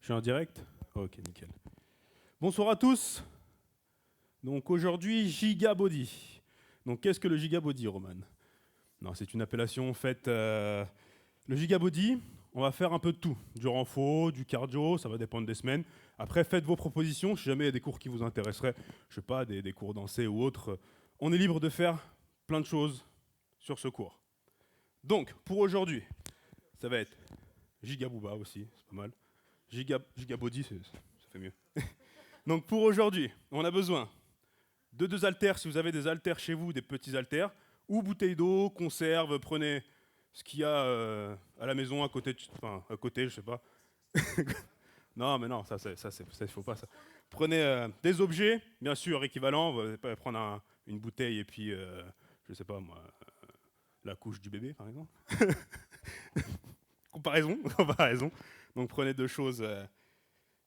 suis en direct? Ok, nickel. Bonsoir à tous. Donc aujourd'hui, Gigabody. Donc qu'est-ce que le Gigabody, Roman? Non, c'est une appellation faite... Le Gigabody, on va faire un peu de tout. Du renfo, du cardio, ça va dépendre des semaines. Après, faites vos propositions. Si jamais il y a des cours qui vous intéresseraient, je sais pas, des cours dansés ou autres, on est libre de faire plein de choses sur ce cours. Donc, pour aujourd'hui, ça va être Gigabooba aussi, c'est pas mal. Gigabody, ça fait mieux. Donc pour aujourd'hui, on a besoin de 2 haltères, si vous avez des haltères chez vous, des petits haltères, ou bouteilles d'eau, conserve, prenez ce qu'il y a à la maison à côté, à côté, je sais pas. Non, mais non, ça, il faut pas ça. Prenez des objets, bien sûr, équivalents. Vous n'allez pas prendre une bouteille et puis, je sais pas moi, la couche du bébé, par exemple. Comparaison. Donc prenez 2 choses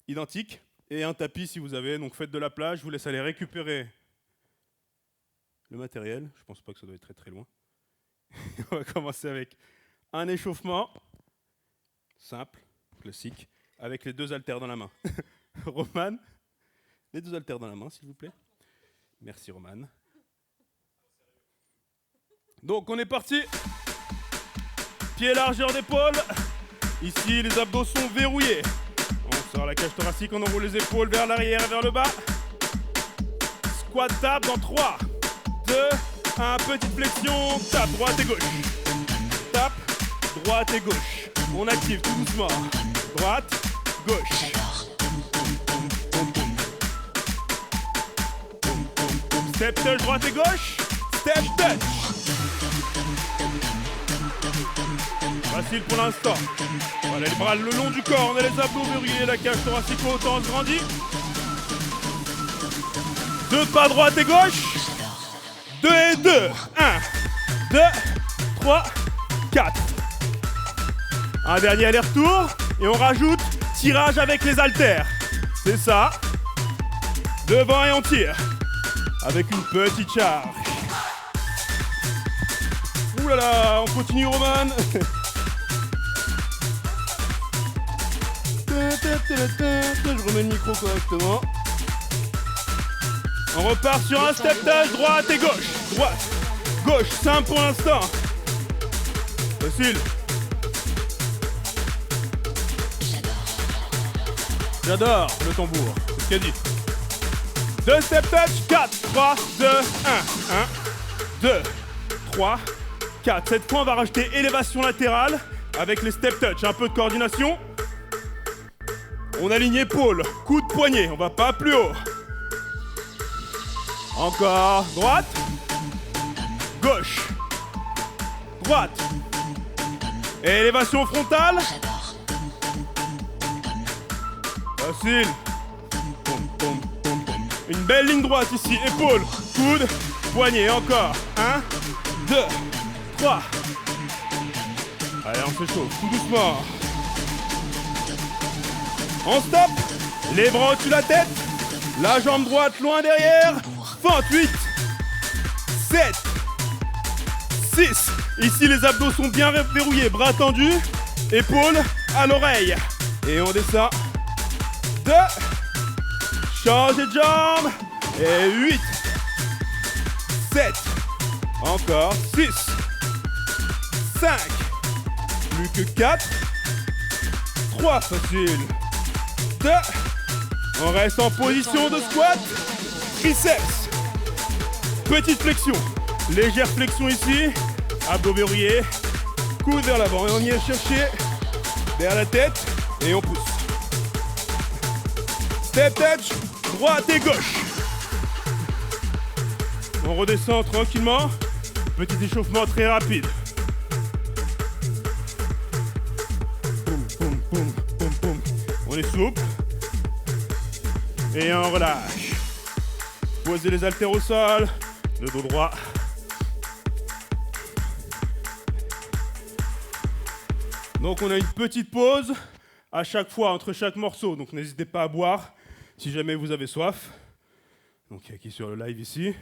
identiques et un tapis si vous avez. Donc faites de la plage, je vous laisse aller récupérer le matériel. Je pense pas que ça doit être très très loin. On va commencer avec un échauffement simple, classique, avec les 2 haltères dans la main. Roman, les 2 haltères dans la main, s'il vous plaît. Merci, Roman. Donc on est parti. Pied largeur d'épaule. Ici, les abdos sont verrouillés. On sort la cage thoracique, on enroule les épaules vers l'arrière et vers le bas. Squat tap dans 3, 2, 1, petite flexion, tap, droite et gauche. Tap, droite et gauche. On active tout doucement. Droite, gauche. Step touch, droite et gauche. Step touch. Facile pour l'instant. Voilà, les bras le long du corps, on a les abdos verrouillés, la cage thoracique haute, on se grandit. 2 pas droite et gauche. 2 et 2. 1, 2, 3, 4. Un dernier aller-retour. Et on rajoute tirage avec les haltères. C'est ça. Devant et on tire. Avec une petite charge. Ouh là là, on continue, Roman. Je remets le micro correctement. On repart sur un step touch, droite et gauche. Droite, gauche, simple pour l'instant. Facile. J'adore le tambour, c'est ce qu'elle dit. 2 step touch, 4, 3, 2, 1. 1, 2, 3, 4. Cette fois, on va rajouter élévation latérale avec les step touch. Un peu de coordination. On aligne épaule, coude, poignet, on va pas plus haut. Encore, droite, gauche, droite. Et élévation frontale. Facile. Une belle ligne droite ici, épaule, coude, poignet, encore. 1, 2, 3. Allez, on s'échauffe, tout doucement. On stop, les bras au-dessus de la tête, la jambe droite loin derrière, fente, 8, 7, 6, ici les abdos sont bien verrouillés, bras tendus, épaules à l'oreille, et on descend, 2, changez de jambe, et 8, 7, encore, 6, 5, plus que 4, 3, facile. 2. On reste en position de squat. Triceps. Petite flexion. Légère flexion ici. Abdos verrouillés. Coude vers l'avant. Et on y est cherché. Derrière la tête. Et on pousse. Step touch. Droite et gauche. On redescend tranquillement. Petit échauffement très rapide. Boum, boum, boum, boum, boum. On est souple. Et on relâche. Posez les haltères au sol. Le dos droit. Donc on a une petite pause à chaque fois entre chaque morceau. Donc n'hésitez pas à boire si jamais vous avez soif. Donc il y a qui sur le live ici.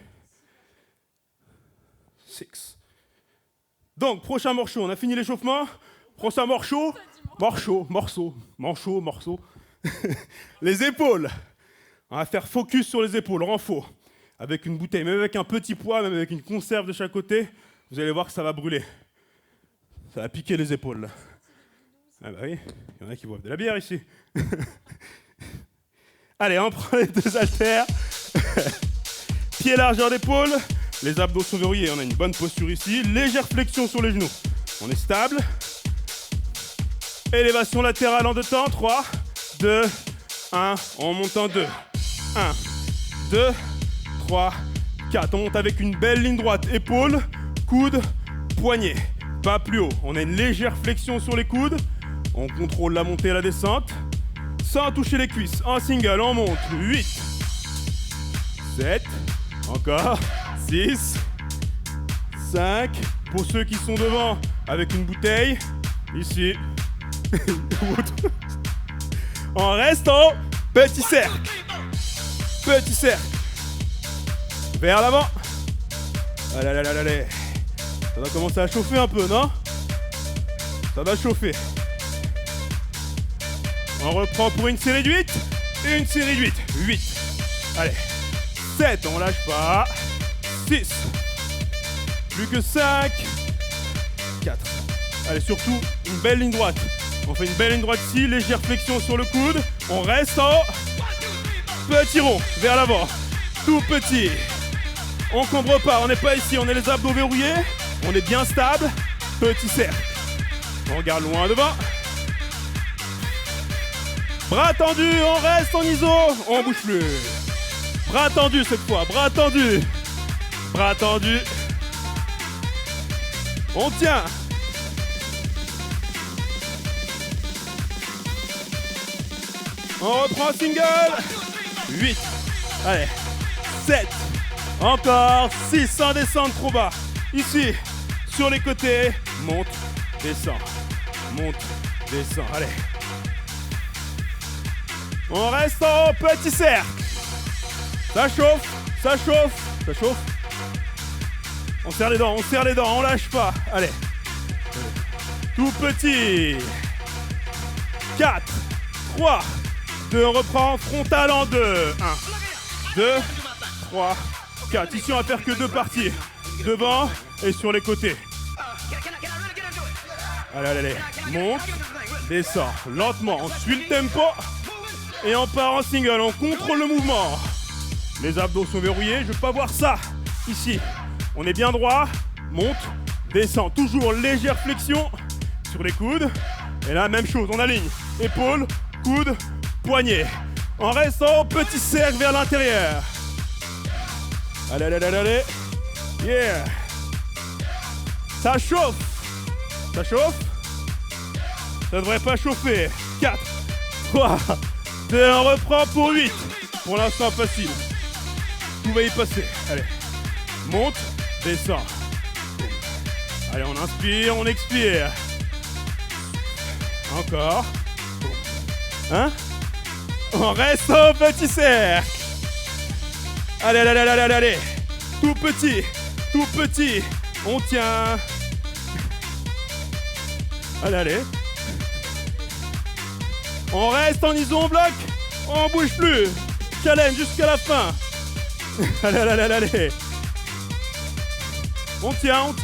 6. Donc prochain morceau. On a fini l'échauffement. Prochain morceau. Morceau. Les épaules. On va faire focus sur les épaules, renfort. Avec une bouteille, même avec un petit poids, même avec une conserve de chaque côté, vous allez voir que ça va brûler. Ça va piquer les épaules, là. Ah bah oui, il y en a qui boivent de la bière ici. Allez, on prend les 2 haltères. Pied largeur d'épaule. Les abdos sont verrouillés, on a une bonne posture ici. Légère flexion sur les genoux. On est stable. Élévation latérale en 2 temps. 3, 2, 1. On monte en 2. 1, 2, 3, 4. On monte avec une belle ligne droite. Épaule, coude, poignet. Pas plus haut. On a une légère flexion sur les coudes. On contrôle la montée et la descente. Sans toucher les cuisses. En single, on monte. 8, 7, encore. 6, 5. Pour ceux qui sont devant, avec une bouteille. Ici. On reste en petit cercle. Petit cercle. Vers l'avant. Allez. Ça va commencer à chauffer un peu, non? Ça va chauffer. On reprend pour une série de 8. Une série de 8. 8. Allez. 7, on lâche pas. 6. Plus que 5. 4. Allez, surtout, une belle ligne droite. On fait une belle ligne droite ici, légère flexion sur le coude. On reste en petit rond, vers l'avant. Tout petit. On cambre pas, on n'est pas ici, on est les abdos verrouillés. On est bien stable. Petit cercle. On regarde loin devant. Bras tendus, on reste en iso. On bouge plus. Bras tendus cette fois, bras tendus. Bras tendus. On tient. On reprend single. 8. Allez. 7. Encore. 6 sans descendre trop bas. Ici. Sur les côtés. Monte. Descend. Monte. Descend. Allez. On reste en petit cercle. Ça chauffe. Ça chauffe. Ça chauffe. On serre les dents. On serre les dents. On lâche pas. Allez. Tout petit. 4. 3. 2, on reprend, frontal en 2. 1, 2, 3, 4. Ici, on va faire que 2 parties. Devant et sur les côtés. Allez. Monte, descend. Lentement, on suit le tempo. Et on part en single, on contrôle le mouvement. Les abdos sont verrouillés, je veux pas voir ça. Ici, on est bien droit. Monte, descend. Toujours légère flexion sur les coudes. Et là, même chose, on aligne. Épaule, coude, poignet. On reste en petit cercle vers l'intérieur. Allez. Yeah. Ça chauffe. Ça chauffe. Ça devrait pas chauffer. 4, 3, 2, on reprend pour 8. Pour l'instant, facile. Tout va y passer. Allez. Monte, descend. Allez, on inspire, on expire. Encore. Hein? On reste au petit cercle. Allez. Tout petit. On tient. Allez. On reste en iso, on bloque. On bouge plus. Challenge jusqu'à la fin. Allez. On tient.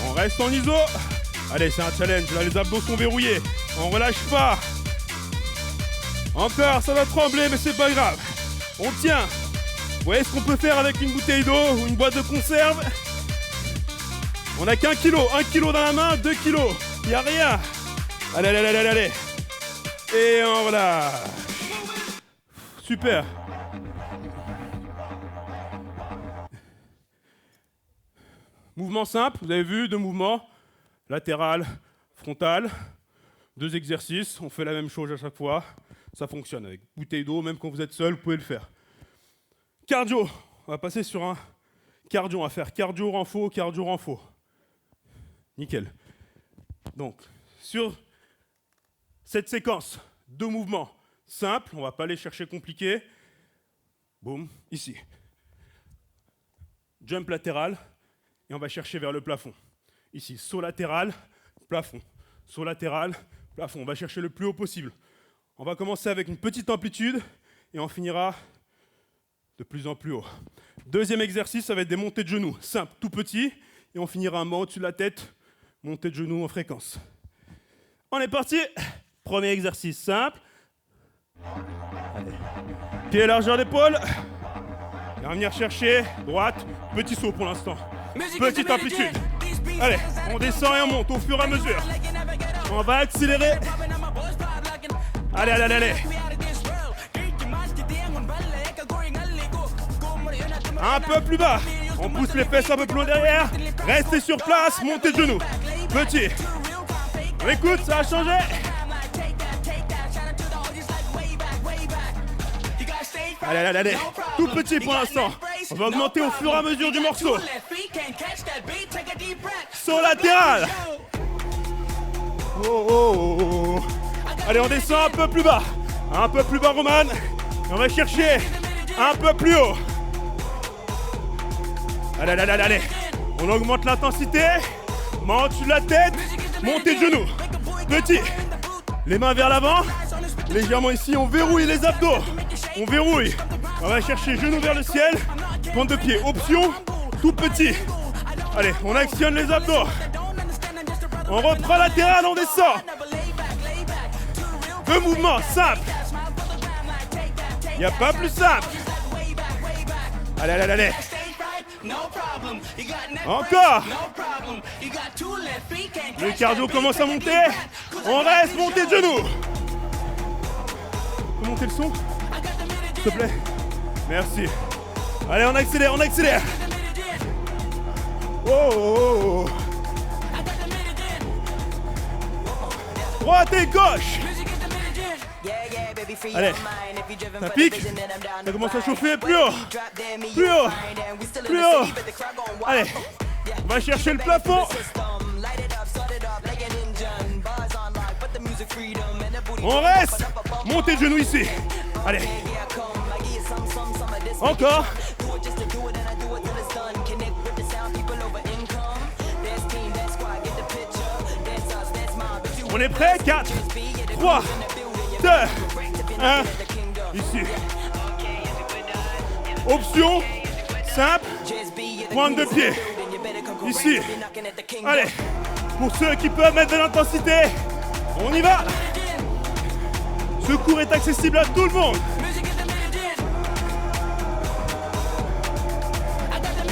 On reste en iso. Allez, c'est un challenge. Là, les abdos sont verrouillés. On relâche pas. Encore, ça va trembler, mais c'est pas grave. On tient. Vous voyez ce qu'on peut faire avec une bouteille d'eau ou une boîte de conserve? On n'a qu'1 kilo. 1 kilo dans la main, 2 kilos. Il n'y a rien. Allez. Et on relâche. Super. Mouvement simple, vous avez vu, 2 mouvements. Latéral, frontal. 2 exercices, on fait la même chose à chaque fois. Ça fonctionne avec bouteille d'eau, même quand vous êtes seul, vous pouvez le faire. Cardio, on va passer sur un cardio, on va faire cardio renfo. Nickel. Donc, sur cette séquence, 2 mouvements simples, on ne va pas les chercher compliqués. Boum, ici. Jump latéral, et on va chercher vers le plafond. Ici, saut latéral, plafond. Saut latéral, Plafond, on va chercher le plus haut possible. On va commencer avec une petite amplitude et on finira de plus en plus haut. Deuxième exercice, ça va être des montées de genoux. Simple, tout petit. Et on finira un mot au-dessus de la tête. Montée de genoux en fréquence. On est parti. Premier exercice simple. Allez. Pied largeur d'épaule. Et on va venir chercher droite. Petit saut pour l'instant. Petite amplitude. Allez, on descend et on monte au fur et à mesure. On va accélérer. Allez, allez, allez, allez. Un peu plus bas. On pousse les fesses un peu plus loin derrière. Restez sur place, montez de genoux. Petit. On écoute, ça a changé. Allez, allez, allez. Tout petit pour l'instant. On va augmenter au fur et à mesure du morceau. Saut latéral. Oh, oh, oh, oh. Allez, on descend un peu plus bas. Un peu plus bas, Roman. On va chercher un peu plus haut. Allez, allez, allez, allez. On augmente l'intensité. Main au-dessus de la tête. Montez de genoux. Petit. Les mains vers l'avant. Légèrement ici, on verrouille les abdos. On verrouille. On va chercher genoux vers le ciel. Pointe de pied. Option. Tout petit. Allez, on actionne les abdos. On reprend latéral, on descend. Deux mouvements simples. Il n'y a pas plus simple. Allez, allez, allez. Encore. Le cardio commence à monter. On reste monté de genoux. On peut monter le son, s'il te plaît. Merci. Allez, on accélère, on accélère. Oh, oh, oh. Droite et gauche. Allez, ça pique. Ça commence à chauffer. Plus haut. Plus haut. Plus haut. Allez, on va chercher le plafond. On reste. Montez de genoux ici. Allez. Encore. On est prêt. 4, 3, 2, 1. Ici. Option. Simple. Pointe de pied. Ici. Allez. Pour ceux qui peuvent mettre de l'intensité, on y va. Ce cours est accessible à tout le monde.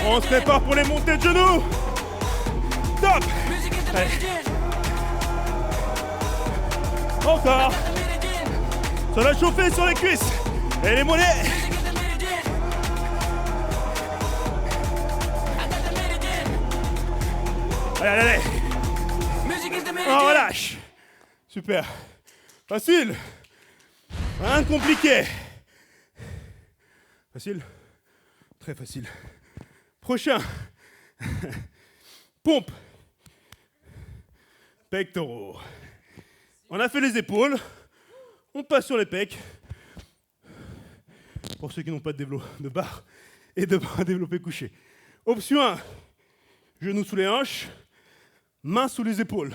On se prépare pour les montées de genoux. Top. Allez. Encore. Ça va chauffer sur les cuisses et les mollets. Allez, allez, allez. On relâche. Super. Facile. Rien de compliqué. Facile. Très facile. Prochain. Pompe. Pectoraux. On a fait les épaules. On passe sur les pecs. Pour ceux qui n'ont pas de barre et de bras développés couchés. Option 1. Genoux sous les hanches. Mains sous les épaules.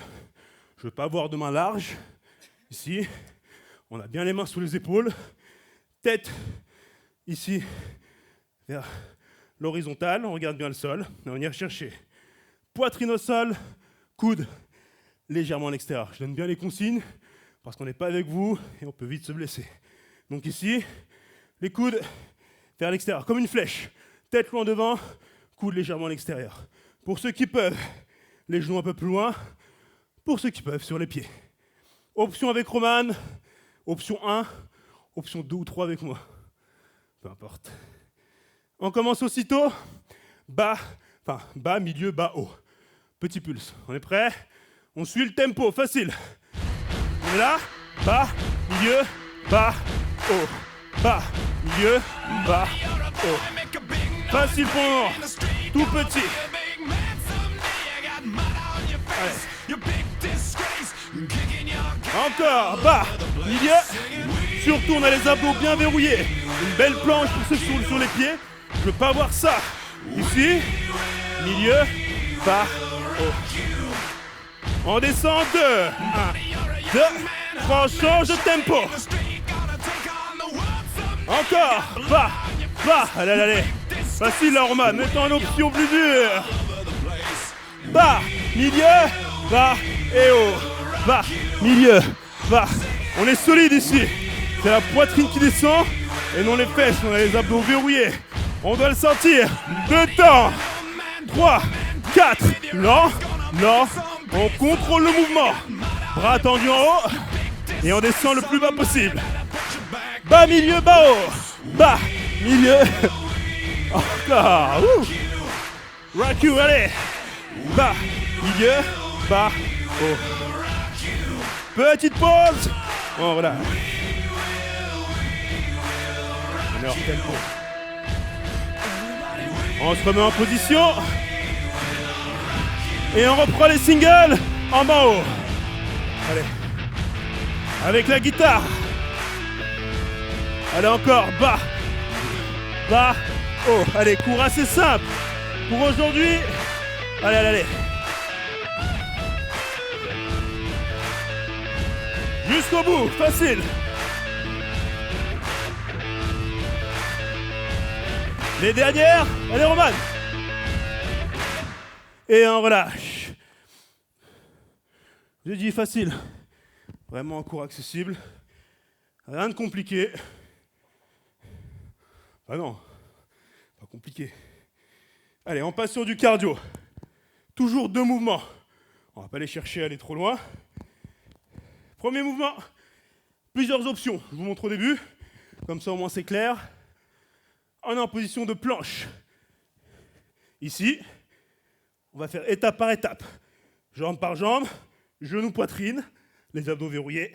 Je ne veux pas avoir de mains larges. Ici. On a bien les mains sous les épaules. Tête ici vers l'horizontale. On regarde bien le sol. On va venir chercher. Poitrine au sol. Coude légèrement à l'extérieur. Je donne bien les consignes parce qu'on n'est pas avec vous et on peut vite se blesser. Donc ici, les coudes vers l'extérieur, comme une flèche. Tête loin devant, coude légèrement à l'extérieur. Pour ceux qui peuvent, les genoux un peu plus loin. Pour ceux qui peuvent, sur les pieds. Option avec Roman. Option 1. Option 2 ou 3 avec moi. Peu importe. On commence aussitôt. Bas, milieu, bas, haut. Petit pulse. On est prêt? On suit le tempo, facile. On est là. Bas, milieu, bas, haut. Bas, milieu, bas, haut. Facile pour le moment. Tout petit. Allez. Encore, bas, milieu. Surtout, on a les abdos bien verrouillés. Une belle planche pour se soulever sur les pieds. Je veux pas voir ça. Ici, milieu, bas, haut. On descend 2, 1, 2, 3, on change de tempo. Encore, va, allez, allez. Facile là, Roman, mettons une option plus dure. Bas, milieu, bas et haut. Bas, milieu, bas. On est solide ici. C'est la poitrine qui descend et non les fesses. On a les abdos verrouillés. On doit le sentir. 2 temps. 3, 4. Lent. On contrôle le mouvement. Bras tendus en haut. Et on descend le plus bas possible. Bas, milieu, bas, haut. Bas, milieu. Encore. Rock you, allez. Bas, milieu, bas, haut. Petite pause. Bon, voilà. On est hors tempo. On se remet en position. Et on reprend les singles en bas haut. Allez. Avec la guitare. Allez encore, bas, haut. Allez, cours assez simple. Pour aujourd'hui. Allez. Jusqu'au bout, facile. Les dernières, allez Roman. Et on relâche. J'ai dit facile. Vraiment un cours accessible. Rien de compliqué. Ah non, pas compliqué. Allez, on passe sur du cardio. Toujours 2 mouvements. On va pas les chercher à aller trop loin. Premier mouvement, plusieurs options. Je vous montre au début, comme ça au moins c'est clair. On est en position de planche. Ici, on va faire étape par étape. Jambe par jambe, genou, poitrine, les abdos verrouillés,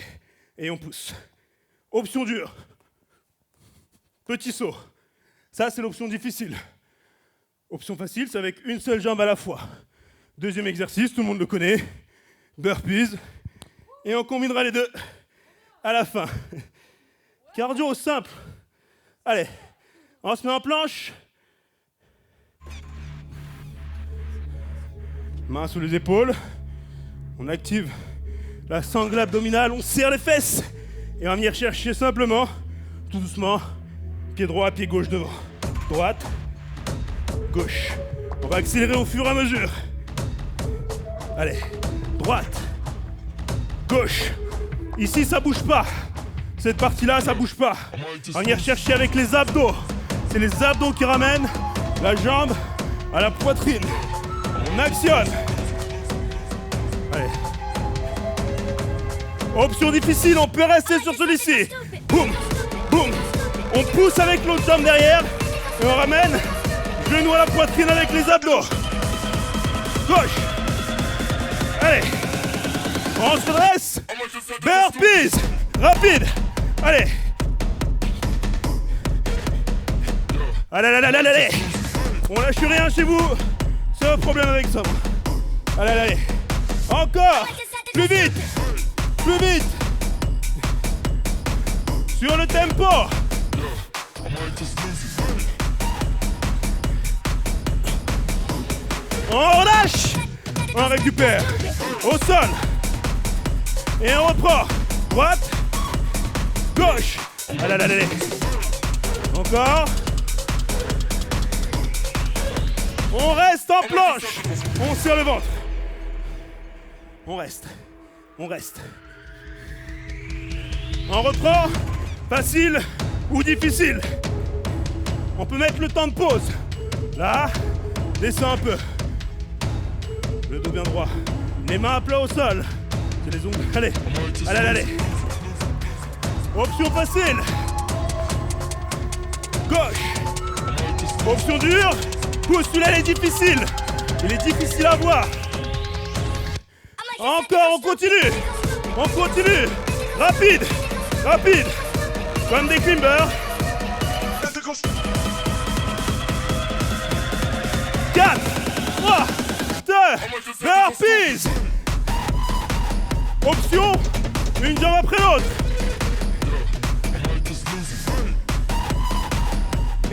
et on pousse. Option dure. Petit saut. Ça, c'est l'option difficile. Option facile, c'est avec une seule jambe à la fois. Deuxième exercice, tout le monde le connaît. Burpees. Et on combinera les deux à la fin. Cardio simple. Allez, on se met en planche. Mains sous les épaules. On active la sangle abdominale, on serre les fesses. Et on va venir chercher simplement, tout doucement, pied droit, pied gauche devant. Droite, gauche. On va accélérer au fur et à mesure. Allez, droite, gauche. Ici, ça bouge pas. Cette partie-là, ça bouge pas. On va venir chercher avec les abdos. C'est les abdos qui ramènent la jambe à la poitrine. On actionne. Allez. Option difficile, on peut rester sur celui-ci. Boum, boum. On pousse avec l'autre jambe derrière et on ramène genou à la poitrine avec les abdos. Gauche. Allez. On se dresse. Burpees. Rapide. Allez. Allez. On lâche rien chez vous. C'est un problème avec ça. Allez. Encore. Plus vite. Sur le tempo. On relâche. On récupère. Au sol. Et on reprend. Droite. Gauche. Allez. Encore. On reste en planche. On serre le ventre. On reste. On reprend. Facile ou difficile. On peut mettre le temps de pause. Là. Descends un peu. Le dos bien droit. Les mains à plat au sol. C'est les ongles. Allez. Option facile. Gauche. Option dure. Pousse, celui-là, il est difficile. Il est difficile à voir. Encore, on continue. Rapide. Comme des climbers. 4, 3, 2, burpees. Option, une jambe après l'autre.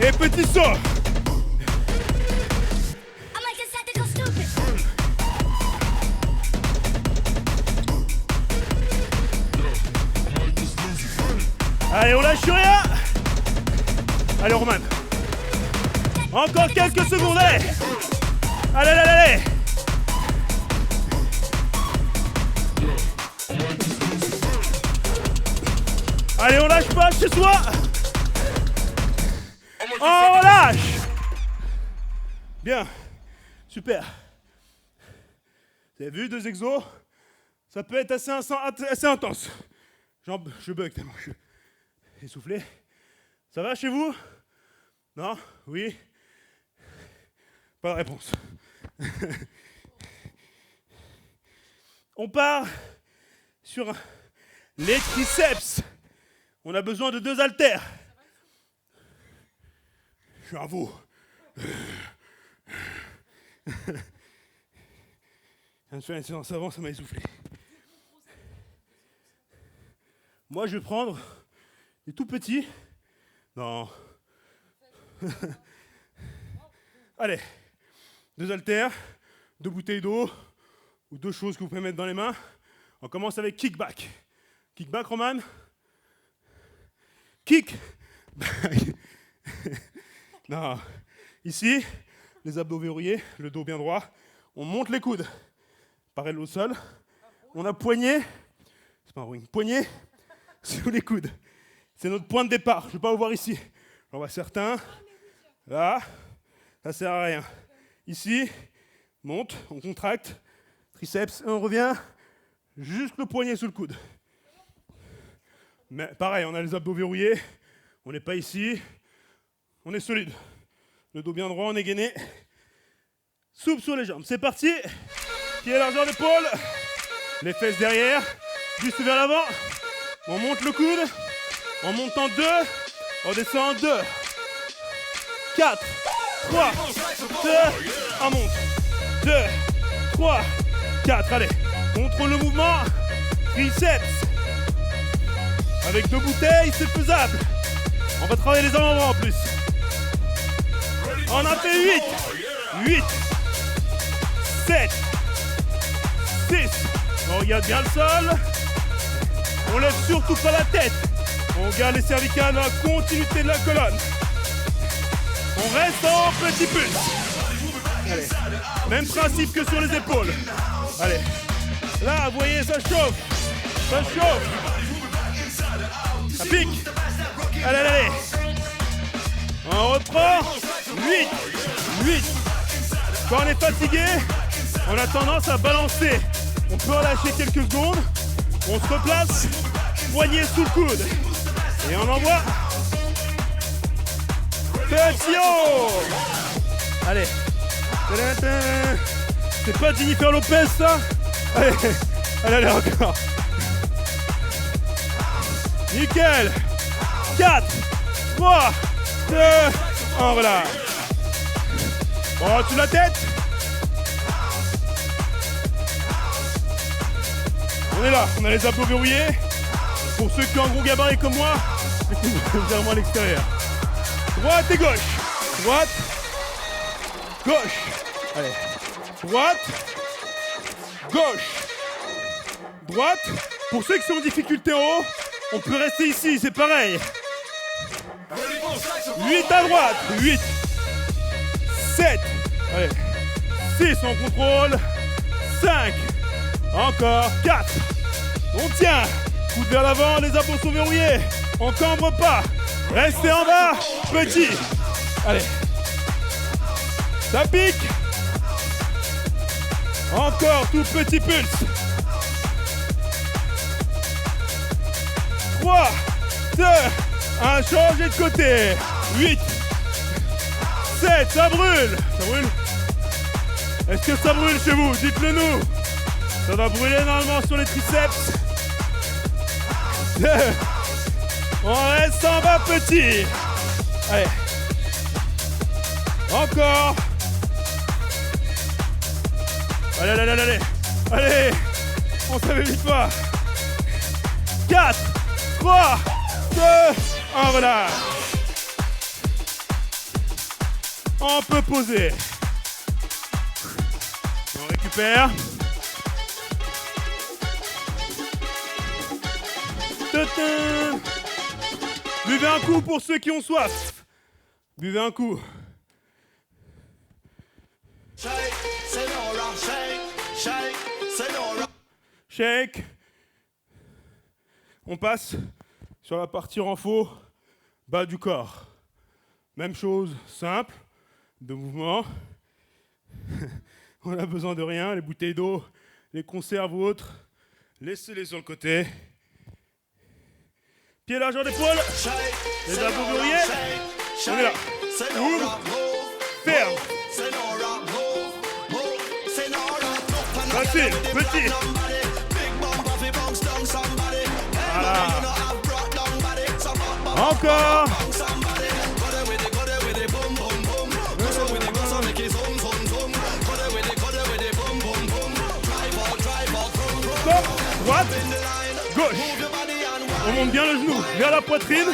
Et petit saut. Allez, on lâche rien. Allez, Roman. Encore quelques secondes, allez. Allez, allez, allez. Allez, on lâche pas chez soi. On relâche. Bien. Super. Vous avez vu, 2 exos? Ça peut être assez intense. Je bug tellement je suis essoufflé. Ça va chez vous? Non? Oui? Pas de réponse. On part sur les triceps. On a besoin de 2 haltères. Je suis un veau. Je viens de faire une séance avant, ça m'a essoufflé. Moi, je vais prendre les tout petits. Non. Allez, 2 haltères, 2 bouteilles d'eau ou 2 choses que vous pouvez mettre dans les mains. On commence avec kickback. Kickback, Roman. Kick. Non. Ici, les abdos verrouillés, le dos bien droit. On monte les coudes. Parallèle au sol. On a poignet. C'est pas un ring. Poignet sous les coudes. C'est notre point de départ. Je ne vais pas vous voir ici. J'en vois certains. Là. Ça sert à rien. Ici, monte, on contracte. Triceps, et on revient. Juste le poignet sous le coude. Mais pareil, on a les abdos verrouillés. On n'est pas ici. On est solide. Le dos bien droit, on est gainé. Souple sur les jambes. C'est parti. Pied largeur d'épaule. Les fesses derrière. Juste vers l'avant. On monte le coude. On monte en 2. On descend en 2. 4, 3, 2. On monte. 2, 3, 4. Allez. Contrôle le mouvement. Triceps. Avec 2 bouteilles, c'est faisable. On va travailler les avant-bras en plus. On a fait 8, 7, 6. On regarde bien le sol. On lève surtout pas la tête. On garde les cervicales dans la continuité de la colonne. On reste en petit pulse. Allez. Même principe que sur les épaules. Allez. Là, vous voyez, ça chauffe. Ça chauffe. Ça pique. Allez, allez, allez. On reprend. 8. Quand on est fatigué, on a tendance à balancer. On peut relâcher quelques secondes. On se replace. Poignet sous le coude. Et on envoie. Petit haut. Allez. C'est pas Jennifer Lopez, ça? Allez, allez, encore. Nickel. 4, 3, 2, on relâche. On sous la tête. On est là, on a les abdos verrouillés. Pour ceux qui ont un gros gabarit comme moi, légèrement à l'extérieur. Droite et gauche. Droite. Gauche. Allez. Droite. Gauche. Droite. Pour ceux qui sont en difficulté en haut, on peut rester ici, c'est pareil. 8 à droite. 8. 7. Allez. 6, on contrôle. 5. Encore. 4. On tient. Coude vers l'avant, les abdos sont verrouillés. On cambre pas. Restez en bas. Petit. Allez. Ça pique. Encore tout petit pulse. 3, 2, 1, changez de côté. 8, 7, ça brûle. Ça brûle? Est-ce que ça brûle chez vous? Dites-le nous. Ça va brûler normalement sur les triceps. 2, on reste en bas petit. Allez. Encore. Allez, allez, allez, allez. Allez. On s'améliore pas. 4, 3, 2, 1, voilà. On peut poser. On récupère. Buvez un coup pour ceux qui ont soif. Buvez un coup. Shake. On passe sur la partie renfort, bas du corps. Même chose, simple, de mouvement. On n'a besoin de rien, les bouteilles d'eau, les conserves ou autres, laissez-les sur le côté. Pieds largeur d'épaule, les abdos verrouillés, on est là. Ouvre, ferme. Facile, petit. Voilà. Encore. Stop. Droite, gauche. On monte bien le genou vers la poitrine.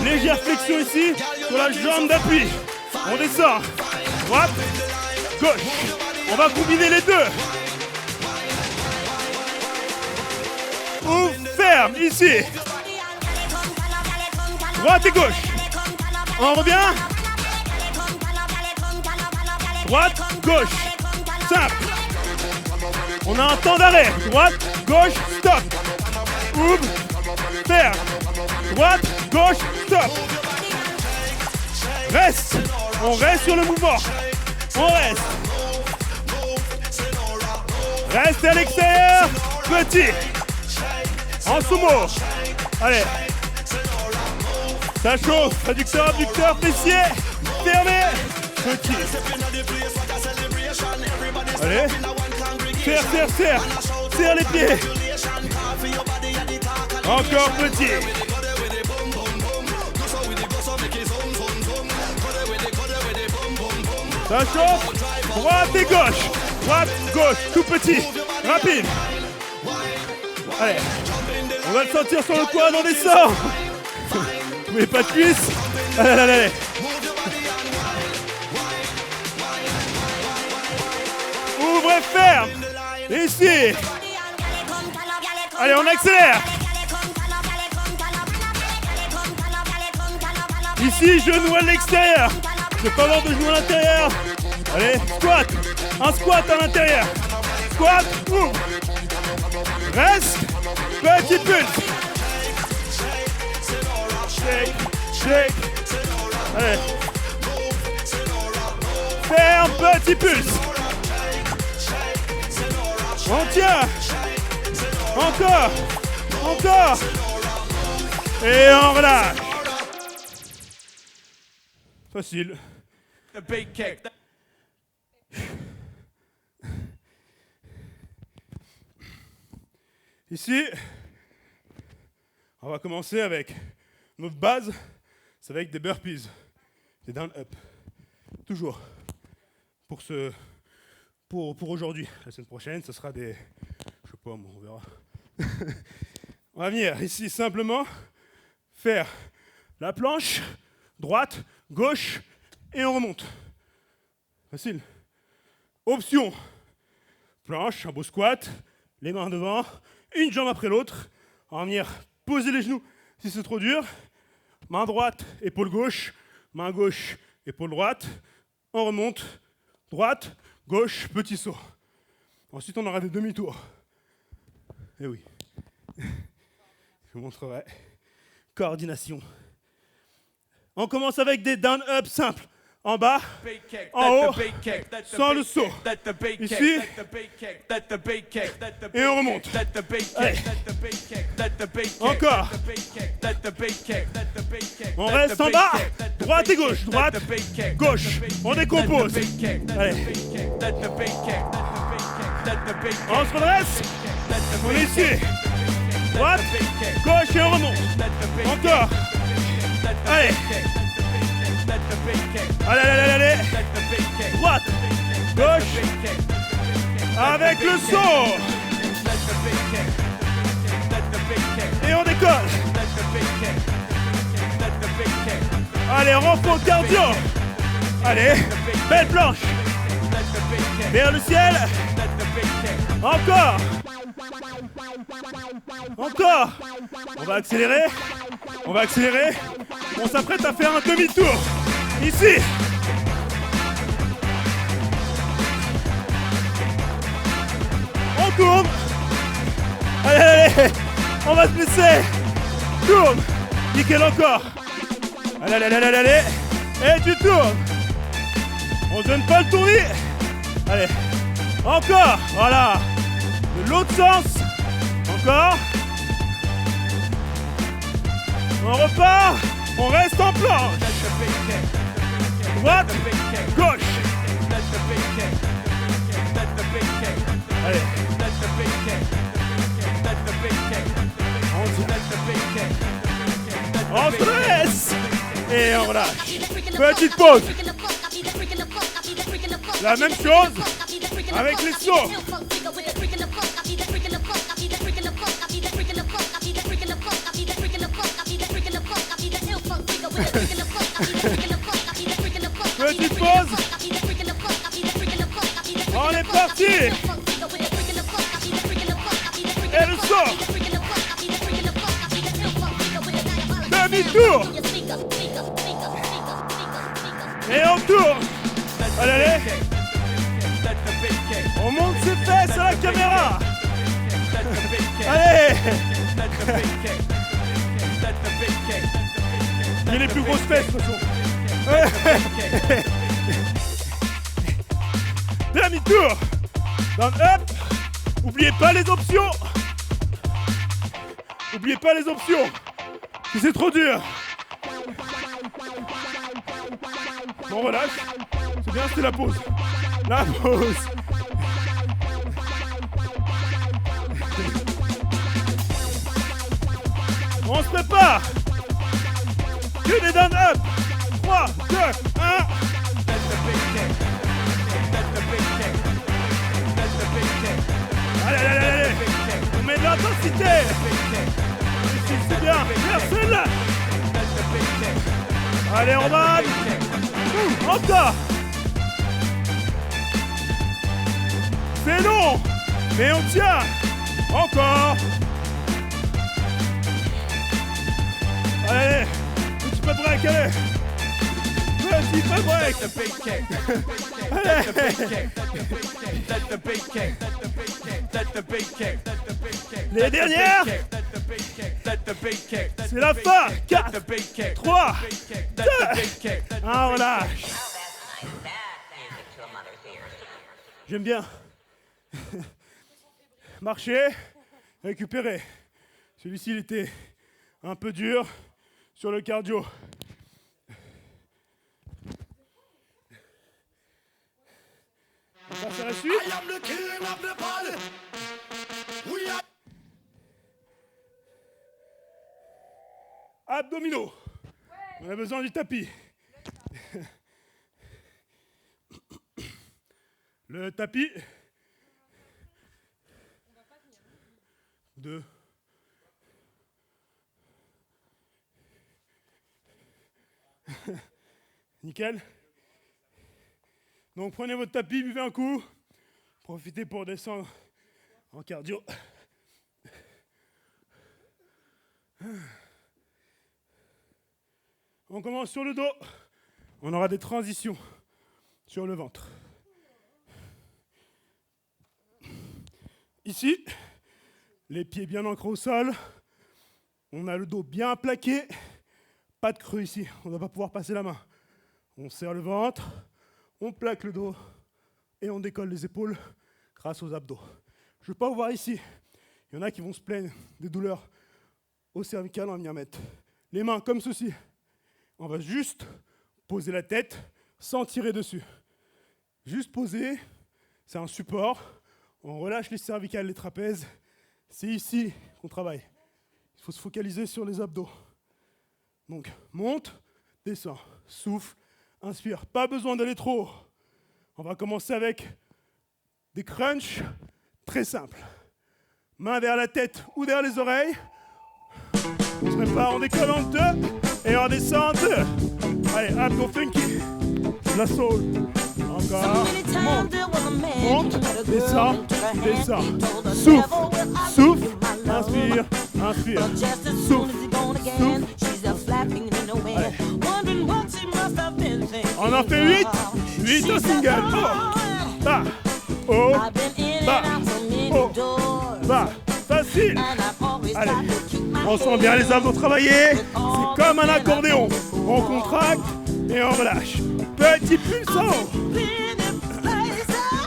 Légère flexion ici sur la jambe d'appui. On descend. Droite, gauche. On va combiner les deux. Ouvre, ferme, ici. Droite et gauche. On revient. Droite, gauche. Simple. On a un temps d'arrêt. Droite, gauche, stop. Ouvre, ferme. Droite, gauche, stop. Reste. On reste sur le mouvement. On reste. Reste à l'extérieur. Petit. En sumo. Allez. Ça chauffe. Adducteur, abducteur, fessier. Fermé. Petit. Allez. Serre, serre, serre. Serre les pieds. Encore petit. Ça chauffe. Droite et gauche. Droite, gauche. Tout petit. Rapide. Allez. On va le sentir sur le quad, on descend. Vous n'avez pas de cuisse. Allez, allez, allez. Ouvre et ferme. Ici. Allez, on accélère. Ici, genou à l'extérieur. Je vais pas avoir de genou à l'intérieur. Allez, squat. Un squat à l'intérieur. Squat, ouvre. Reste. Petit pulse. Shake, shake. Allez. Ferme, petit pulse. On tient. Encore. Encore. Et on relâche. Facile. The big kick. Ici, on va commencer avec notre base, c'est avec des burpees, des down-up. Toujours. Pour aujourd'hui. La semaine prochaine, ce sera des... Je sais pas, moi, on verra. On va venir ici simplement faire la planche, droite, gauche, et on remonte. Facile. Option. Planche, un beau squat, les mains devant, une jambe après l'autre. On va venir poser les genoux si c'est trop dur. Main droite, épaule gauche. Main gauche, épaule droite. On remonte. Droite, gauche, petit saut. Ensuite, on aura des demi-tours. Eh oui. Je vous montrerai. Coordination. On commence avec des down-up simples. En bas, en haut, sans le saut. Ici, et on remonte. Allez. Encore. On reste en bas, droite et gauche, droite, gauche. On décompose. Allez. On se redresse. On est ici. Droite, gauche et on remonte. Encore. Allez. Allez, allez, allez, allez. Droite, gauche, avec le saut. Et on décolle. Allez, renfort cardio. Allez, belle planche. Vers le ciel. Encore. Encore. On va accélérer. On va accélérer. On s'apprête à faire un demi-tour. Ici. On tourne. Allez, allez. On va se blesser. Tourne. Nickel encore. Allez, allez, allez, allez, allez. Et tu tournes. On ne donne pas le tournis. Allez. Encore. Voilà. De l'autre sens. Encore. On repart. On reste en planche. Droite. Gauche. Allez. On se laisse. Et on relâche. Petite pause. La même chose avec les sauts. Petite pause. On est parti. Et le saut. Demi-tour. Et on tourne. Allez, allez. On monte ses fesses à la caméra. Allez. Il y a les plus grosses fesses de toute façon. Demi-tour. Down up. Oubliez pas les options. Oubliez pas les options. Si c'est trop dur. On relâche. C'est bien, c'est la pause. La pause. On se prépare. Que des down up. 3, 2, 1. Allez, allez, allez, allez. On met de l'intensité. C'est bien. Merci là. Allez, on va. Encore. C'est long, mais on tient. Encore. Allez, petit peu de break, allez. Petit peu de break. Les dernières. C'est la fin. 4, 3, 2, 1, relâche. J'aime bien. Marcher, récupérer. Celui-ci, il était un peu dur sur le cardio. On passe à la suite. Abdominaux. On a besoin du tapis. Le tapis. 2. Nickel. Donc prenez votre tapis, buvez un coup. Profitez pour descendre en cardio. On commence sur le dos. On aura des transitions sur le ventre. Ici, les pieds bien ancrés au sol. On a le dos bien plaqué. Pas de creux ici, on ne va pas pouvoir passer la main. On serre le ventre, on plaque le dos et on décolle les épaules grâce aux abdos. Je ne veux pas vous voir ici. Il y en a qui vont se plaindre des douleurs au cervical, on va venir mettre les mains comme ceci. On va juste poser la tête sans tirer dessus. Juste poser, c'est un support. On relâche les cervicales, les trapèzes. C'est ici qu'on travaille. Il faut se focaliser sur les abdos. Donc, monte, descend, souffle, inspire. Pas besoin d'aller trop haut. On va commencer avec des crunchs très simples. Main vers la tête ou derrière les oreilles. On se prépare, on décolle en 2 et on descend en 2. Allez, abdos funky. La soul. Encore. Monte, descend, descend. Souffle, souffle, inspire, inspire. Souffle, souffle. Allez. On en fait 8. 8 au single. Oh. Bas. Oh. Bas. Oh. Bas. Facile. Allez. On sent bien les abdos travailler. C'est comme un accordéon. On contracte et on relâche. Petit pulse en haut.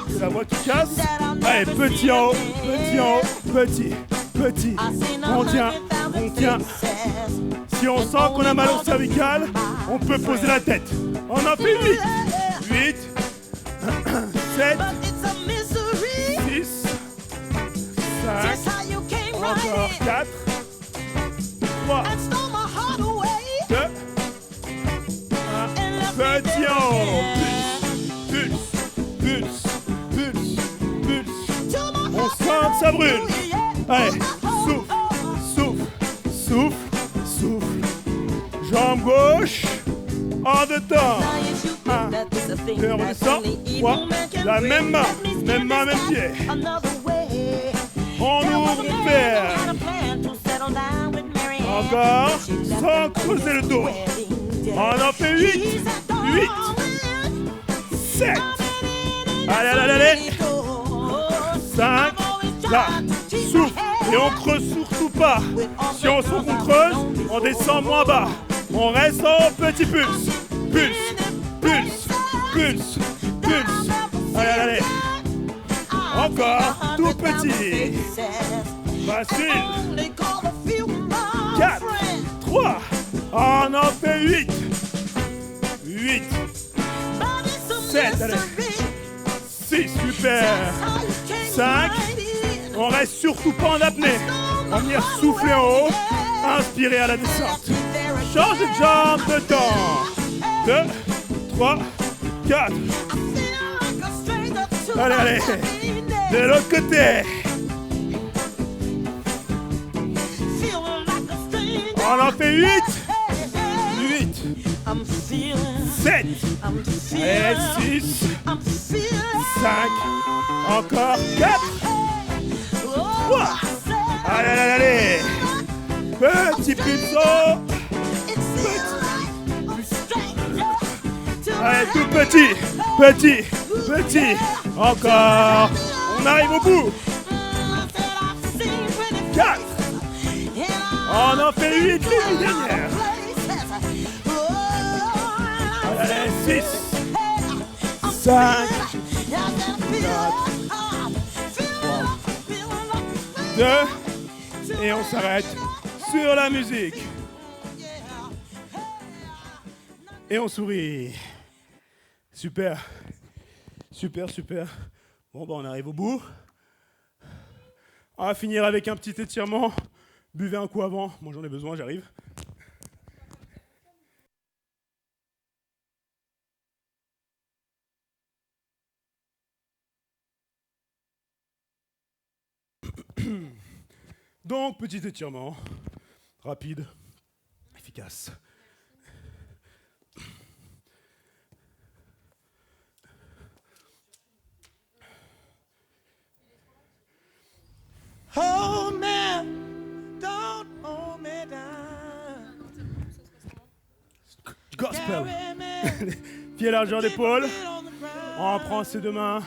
C'est la voix qui casse. Allez, petit en haut. Petit en haut. Petit. Petit. On tient. On tient. Si on sent qu'on a mal au cervical, on peut poser la tête. On en fait 8. 8. 7. 6. 5. Encore 4. 3. 2. 1. Petit en haut. Pulse. Pulse. Pulse. Pulse. On sent que ça brûle. Allez. Souffle. Souffle. Souffle. Souffle. Jambe gauche. En deux temps. 1, 2, on redescend. 3. La même main. Même main, même pied. On ouvre le père. Encore. Sans creuser le dos. On en fait 8. 8. 7. Allez, allez, allez. 5. Là. Souffle. Et on creuse surtout pas. Si on sent qu'on creuse, on descend moins bas. On reste en petit pulse. Pulse. Pulse. Pulse. Pulse. Allez, allez, allez. Encore. Tout petit. Facile. 4. 3. On en fait 8. 8. 7. Allez. 6. Super. 5. On reste surtout pas en apnée. On va venir souffler en haut. Inspirer à la descente. Change de jambe de temps. 2, 3, 4. Allez, allez. De l'autre côté. On en fait 8. 8. 7. Allez, 6. 5. Encore 4. 3. Allez, allez, allez. Petit pulso. Allez, tout petit. Petit. Petit. Encore. On arrive au bout. 4. On en fait 8 les 8 dernières. Allez, 6. 5. 4. 2. Et on s'arrête sur la musique. Et on sourit. Super. Super, super. Bon, bah on arrive au bout. On va finir avec un petit étirement. Buvez un coup avant. Moi j'en ai besoin, j'arrive. Donc, petit étirement, rapide, efficace. Hold me, don't hold me down. Gospel. Pied largeur d'épaule. On prend ses deux mains.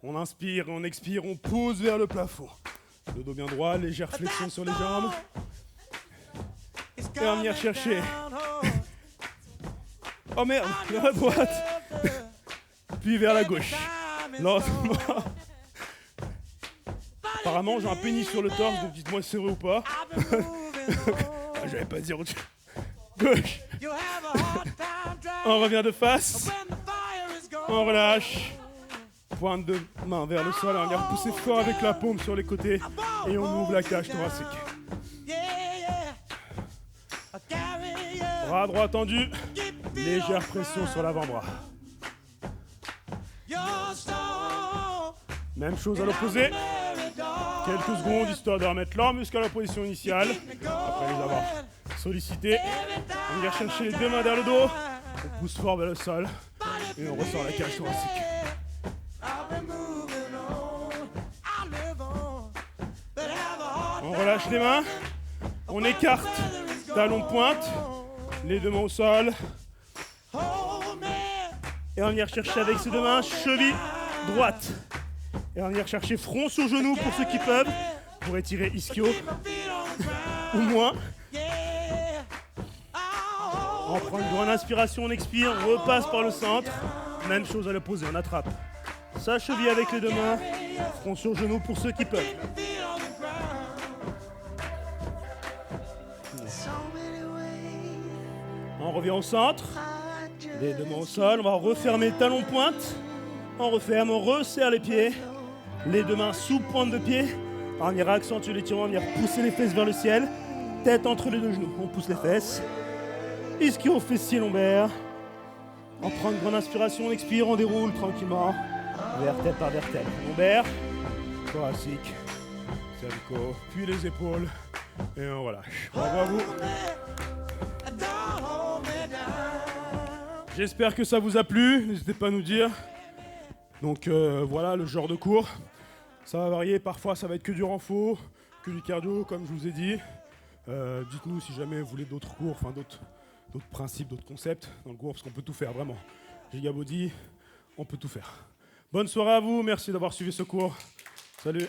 On inspire, on expire, on pousse vers le plafond. Le dos bien droit, légère flexion sur les jambes. Et on va venir chercher. Oh merde, vers la droite. Puis vers la gauche. Lentement. Apparemment, j'ai un pénis sur le torse, donc dites-moi si c'est vrai ou pas. J'allais pas dire autre chose. Gauche. On revient de face. On relâche. Pointe de main vers le sol. On vient repousser fort avec la paume sur les côtés. Et on ouvre la cage thoracique. Bras droit tendu. Légère pression sur l'avant-bras. Même chose à l'opposé. Quelques secondes histoire de remettre leurs muscles à la position initiale. Après les avoir sollicités, on vient chercher les deux mains derrière le dos. On pousse fort vers le sol. Et on ressort la cage thoracique. On relâche les mains. On écarte talon pointe. Les deux mains au sol. Et on va venir chercher avec ses deux mains, cheville droite. Et on va venir chercher front sur genou pour ceux qui peuvent. Pour étirer ischio ou moins. On prend une grande inspiration, on expire, on repasse par le centre. Même chose à l'opposé, on attrape sa cheville avec les deux mains, front sur genou pour ceux qui peuvent. On revient au centre, les deux mains au sol, on va refermer talon pointe. On referme, on resserre les pieds, les deux mains sous pointe de pied. On va venir accentuer l'étirement, on va venir pousser les fesses vers le ciel, tête entre les deux genoux, on pousse les fesses. Ischio, fessier, lombaire. On prend une grande inspiration, on expire, on déroule tranquillement. Vertèbre par vertèbre. Lombaire, thoracique, cervicaux, puis les épaules. Et on relâche. Bravo à vous. J'espère que ça vous a plu. N'hésitez pas à nous dire. Donc voilà le genre de cours. Ça va varier. Parfois, ça va être que du renfort, que du cardio, comme je vous ai dit. Dites-nous si jamais vous voulez d'autres cours, enfin d'autres principes, d'autres concepts dans le cours, parce qu'on peut tout faire, vraiment. Giga Body, on peut tout faire. Bonne soirée à vous, merci d'avoir suivi ce cours. Salut.